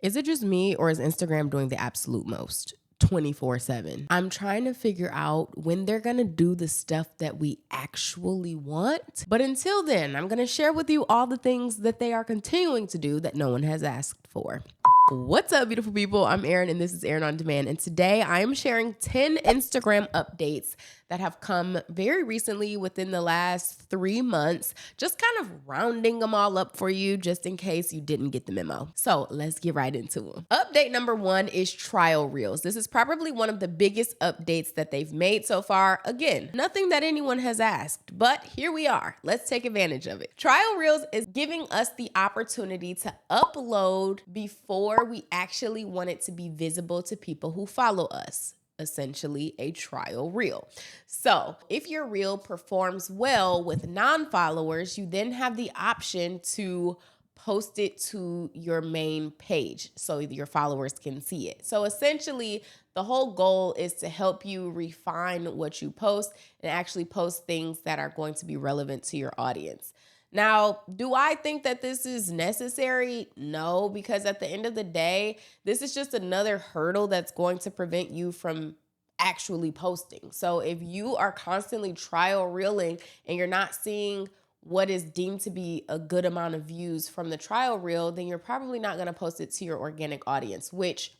Is it just me or is Instagram doing the absolute most? 24/7. I'm trying to figure out when they're gonna do the stuff that we actually want. But until then, I'm gonna share with you all the things that they are continuing to do that no one has asked for. What's up, beautiful people? I'm Erin, and this is Erin on Demand. And today I am sharing 10 Instagram updates that have come very recently within the last 3 months, just kind of rounding them all up for you just in case you didn't get the memo. So let's get right into them. Update number 1 is trial reels. This is probably one of the biggest updates that they've made so far. Again, nothing that anyone has asked, but here we are. Let's take advantage of it. Trial reels is giving us the opportunity to upload before we actually want it to be visible to people who follow us. Essentially a trial reel. So if your reel performs well with non-followers, you then have the option to post it to your main page so your followers can see it. So essentially, the whole goal is to help you refine what you post and actually post things that are going to be relevant to your audience. Now, do I think that this is necessary? No, because at the end of the day, this is just another hurdle that's going to prevent you from actually posting. So if you are constantly trial reeling and you're not seeing what is deemed to be a good amount of views from the trial reel, then you're probably not going to post it to your organic audience,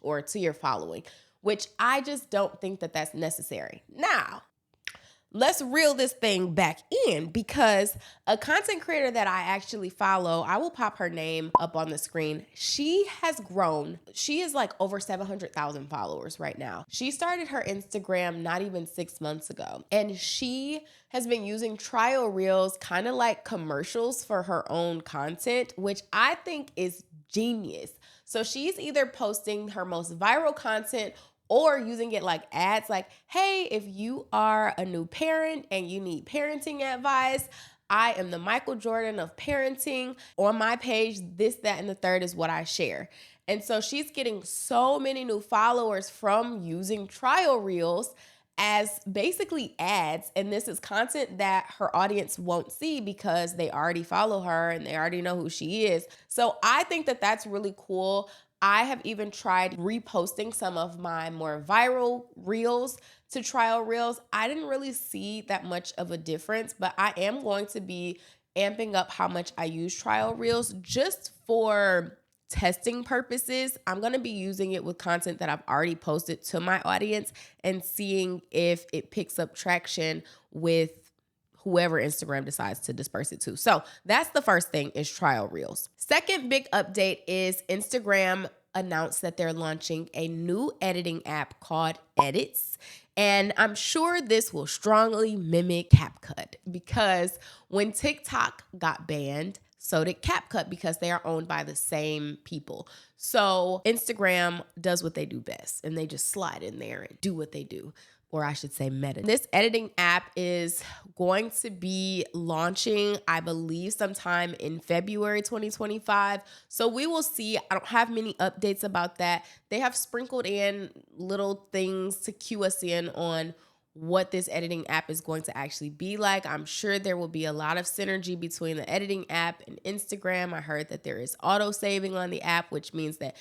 or to your following, which I just don't think that that's necessary. Now, let's reel this thing back in, because a content creator that I actually follow, I will pop her name up on the screen. She has grown. She is like over 700,000 followers right now. She started her Instagram not even 6 months ago, and she has been using trial reels kind of like commercials for her own content, which I think is genius. So she's either posting her most viral content or using it like ads, like, hey, if you are a new parent and you need parenting advice, I am the Michael Jordan of parenting. On my page, this, that, and the third is what I share. And so she's getting so many new followers from using trial reels as basically ads. And this is content that her audience won't see because they already follow her and they already know who she is. So I think that that's really cool. I have even tried reposting some of my more viral reels to trial reels. I didn't really see that much of a difference, but I am going to be amping up how much I use trial reels just for testing purposes. I'm going to be using it with content that I've already posted to my audience and seeing if it picks up traction with whoever Instagram decides to disperse it to. So that's the first thing, is trial reels. Second big update is Instagram announced that they're launching a new editing app called Edits. And I'm sure this will strongly mimic CapCut, because when TikTok got banned, so did CapCut, because they are owned by the same people. So Instagram does what they do best, and they just slide in there and do what they do. Or I should say Meta. This editing app is going to be launching, I believe, sometime in February 2025. So we will see. I don't have many updates about that. They have sprinkled in little things to cue us in on what this editing app is going to actually be like. I'm sure there will be a lot of synergy between the editing app and Instagram. I heard that there is auto saving on the app, which means that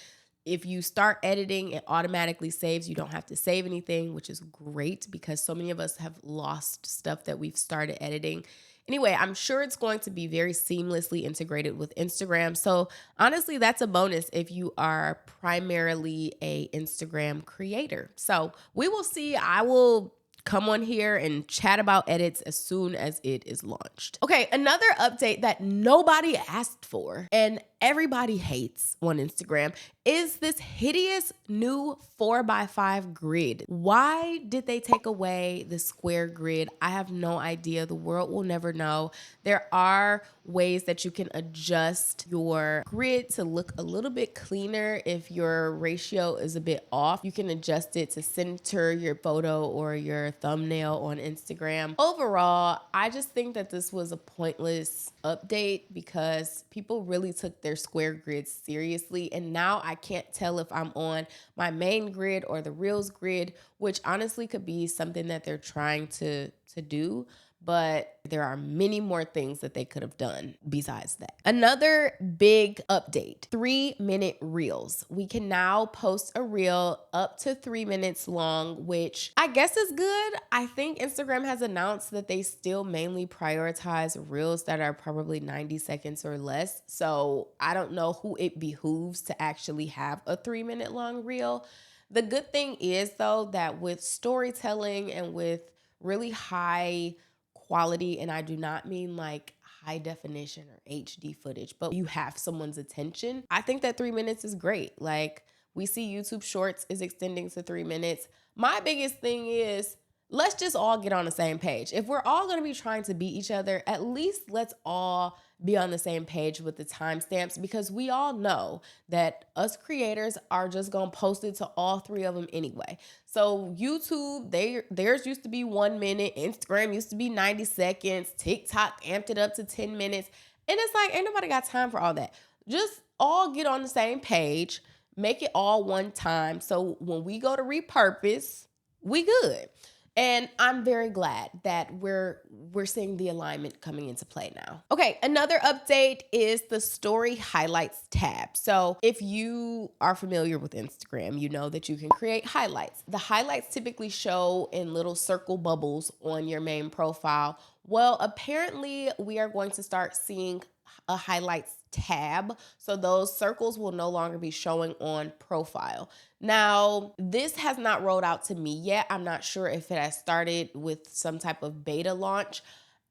if you start editing, it automatically saves. You don't have to save anything, which is great because so many of us have lost stuff that we've started editing. Anyway, I'm sure it's going to be very seamlessly integrated with Instagram. So honestly, that's a bonus if you are primarily a Instagram creator. So we will see. I will come on here and chat about edits as soon as it is launched. Okay, another update that nobody asked for and everybody hates on Instagram is this hideous new 4x5 grid. Why did they take away the square grid? I have no idea. The world will never know. There are ways that you can adjust your grid to look a little bit cleaner if your ratio is a bit off. You can adjust it to center your photo or your thumbnail on Instagram. Overall, I just think that this was a pointless update because people really took their square grids seriously, and now I can't tell if I'm on my main grid or the Reels grid, which honestly could be something that they're trying to do. but there are many more things that they could have done besides that. Another big update, 3-minute reels. We can now post a reel up to 3 minutes long, which I guess is good. I think Instagram has announced that they still mainly prioritize reels that are probably 90 seconds or less. So I don't know who it behooves to actually have a 3-minute long reel. The good thing is, though, that with storytelling and with really high quality, and I do not mean like high definition or HD footage, but you have someone's attention, I think that 3 minutes is great. Like, we see YouTube Shorts is extending to 3 minutes. My biggest thing is, let's just all get on the same page. If we're all going to be trying to beat each other, at least let's all be on the same page with the timestamps, because we all know that us creators are just going to post it to all 3 of them anyway. So YouTube, theirs used to be 1 minute. Instagram used to be 90 seconds. TikTok amped it up to 10 minutes. And it's like, ain't nobody got time for all that. Just all get on the same page, make it all one time. So when we go to repurpose, we good. And I'm very glad that we're seeing the alignment coming into play now. Okay, another update is the story highlights tab. So if you are familiar with Instagram, you know that you can create highlights. The highlights typically show in little circle bubbles on your main profile. Well, apparently we are going to start seeing a highlights tab. So those circles will no longer be showing on profile. Now, this has not rolled out to me yet. I'm not sure if it has started with some type of beta launch.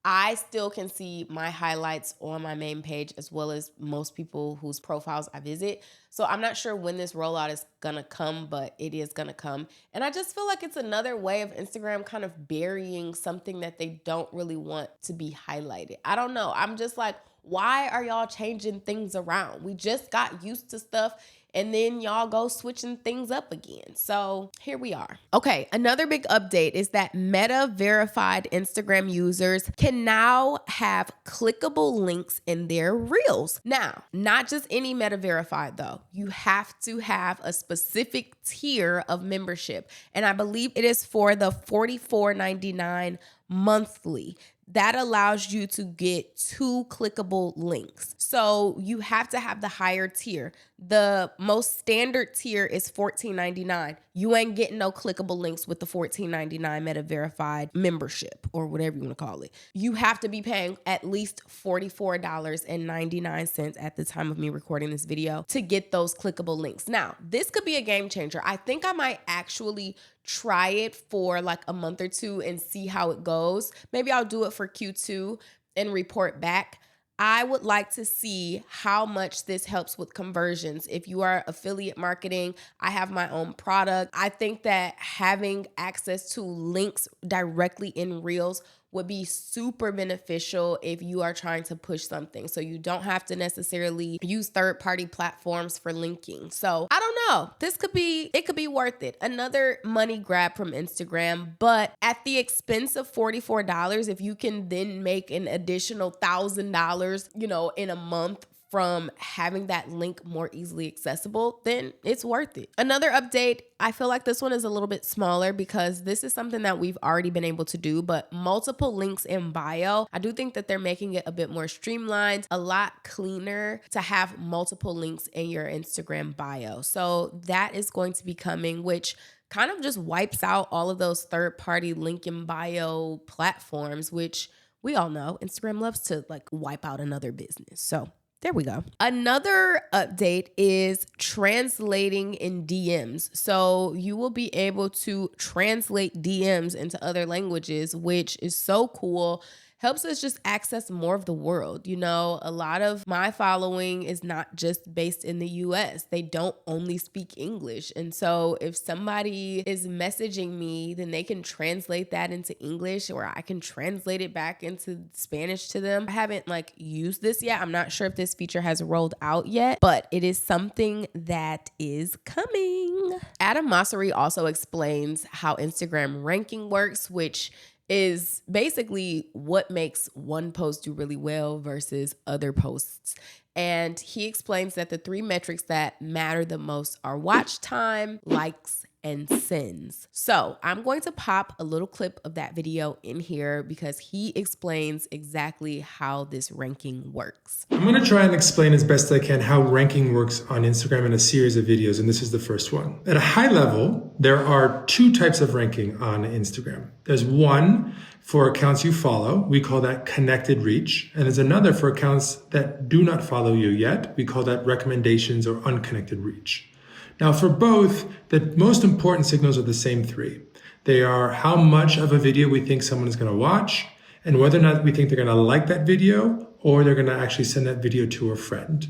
I still can see my highlights on my main page, as well as most people whose profiles I visit. So I'm not sure when this rollout is gonna come, but it is gonna come. And I just feel like it's another way of Instagram kind of burying something that they don't really want to be highlighted. I don't know. I'm just like, why are y'all changing things around? We just got used to stuff, and then y'all go switching things up again. So here we are. Okay, another big update is that Meta verified Instagram users can now have clickable links in their reels. Now, not just any Meta verified though. You have to have a specific tier of membership. And I believe it is for the $44.99 monthly. That allows you to get 2 clickable links. So you have to have the higher tier. The most standard tier is $14.99. You ain't getting no clickable links with the $14.99 Meta verified membership, or whatever you want to call it. You have to be paying at least $44.99 at the time of me recording this video to get those clickable links. Now, this could be a game changer. I think I might actually try it for like a month or 2 and see how it goes. Maybe I'll do it for Q2 and report back. I would like to see how much this helps with conversions. If you are affiliate marketing, I have my own product. I think that having access to links directly in Reels would be super beneficial if you are trying to push something. So you don't have to necessarily use third-party platforms for linking. So I don't know. It could be worth it. Another money grab from Instagram, but at the expense of $44, if you can then make an additional $1,000, in a month from having that link more easily accessible, then it's worth it. Another update, I feel like this one is a little bit smaller because this is something that we've already been able to do, but multiple links in bio. I do think that they're making it a bit more streamlined, a lot cleaner to have multiple links in your Instagram bio. So that is going to be coming, which kind of just wipes out all of those third-party link in bio platforms, which we all know Instagram loves to like wipe out another business. So there we go. Another update is translating in DMs. So you will be able to translate DMs into other languages, which is so cool. Helps us just access more of the world. A lot of my following is not just based in the US. They don't only speak English. And so if somebody is messaging me, then they can translate that into English, or I can translate it back into Spanish to them. I haven't used this yet. I'm not sure if this feature has rolled out yet, but it is something that is coming. Adam Mosseri also explains how Instagram ranking works, which is basically what makes one post do really well versus other posts. And he explains that the three metrics that matter the most are watch time, likes, and sends. So I'm going to pop a little clip of that video in here because he explains exactly how this ranking works. I'm going to try and explain as best I can how ranking works on Instagram in a series of videos, and this is the first one. At a high level, there are two types of ranking on Instagram. There's one for accounts you follow. We call that connected reach. And there's another for accounts that do not follow you yet. We call that recommendations or unconnected reach. Now, for both, the most important signals are the same three. They are how much of a video we think someone is going to watch, and whether or not we think they're going to like that video, or they're going to actually send that video to a friend.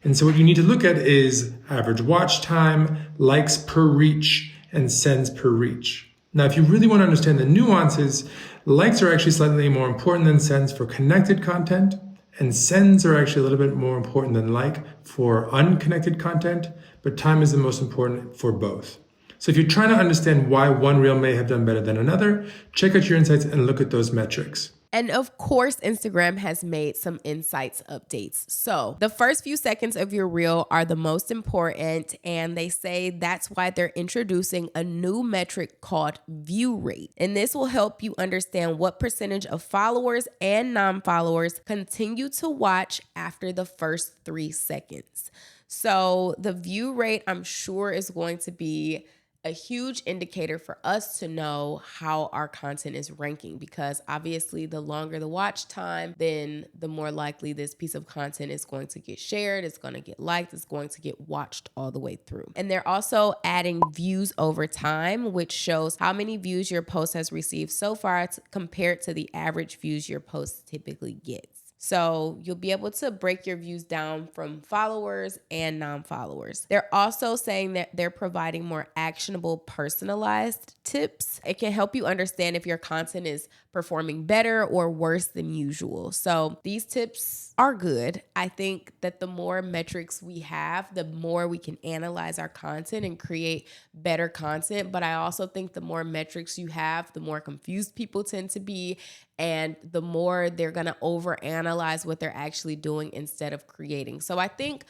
And so what you need to look at is average watch time, likes per reach, and sends per reach. Now, if you really want to understand the nuances, likes are actually slightly more important than sends for connected content, and sends are actually a little bit more important than like for unconnected content, but time is the most important for both. So if you're trying to understand why one reel may have done better than another, check out your insights and look at those metrics. And of course, Instagram has made some insights updates. So the first few seconds of your reel are the most important, and they say that's why they're introducing a new metric called view rate. And this will help you understand what percentage of followers and non-followers continue to watch after the first 3 seconds. So the view rate, I'm sure, is going to be a huge indicator for us to know how our content is ranking, because obviously the longer the watch time, then the more likely this piece of content is going to get shared, it's going to get liked, it's going to get watched all the way through. And they're also adding views over time, which shows how many views your post has received so far compared to the average views your post typically gets. So you'll be able to break your views down from followers and non-followers. They're also saying that they're providing more actionable, personalized tips. It can help you understand if your content is performing better or worse than usual. So these tips are good. I think that the more metrics we have, the more we can analyze our content and create better content. But I also think the more metrics you have, the more confused people tend to be, and the more they're going to overanalyze what they're actually doing instead of creating. So I think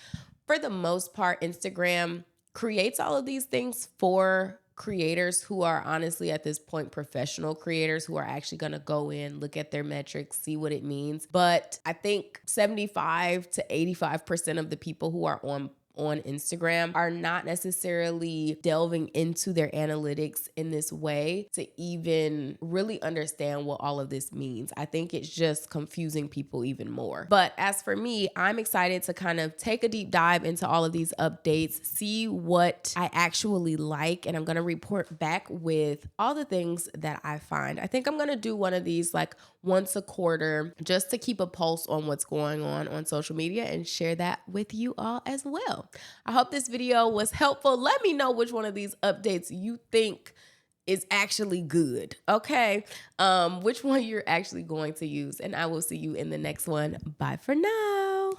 for the most part, Instagram creates all of these things for creators who are honestly at this point professional creators who are actually going to go in, look at their metrics, see what it means. But I think 75 to 85% of the people who are on Instagram are not necessarily delving into their analytics in this way to even really understand what all of this means. I think it's just confusing people even more. But as for me, I'm excited to kind of take a deep dive into all of these updates, see what I actually like, and I'm going to report back with all the things that I find. I think I'm going to do one of these like once a quarter just to keep a pulse on what's going on social media and share that with you all as well. I hope this video was helpful. Let me know which one of these updates you think is actually good, okay? Which one you're actually going to use, and I will see you in the next one. Bye for now.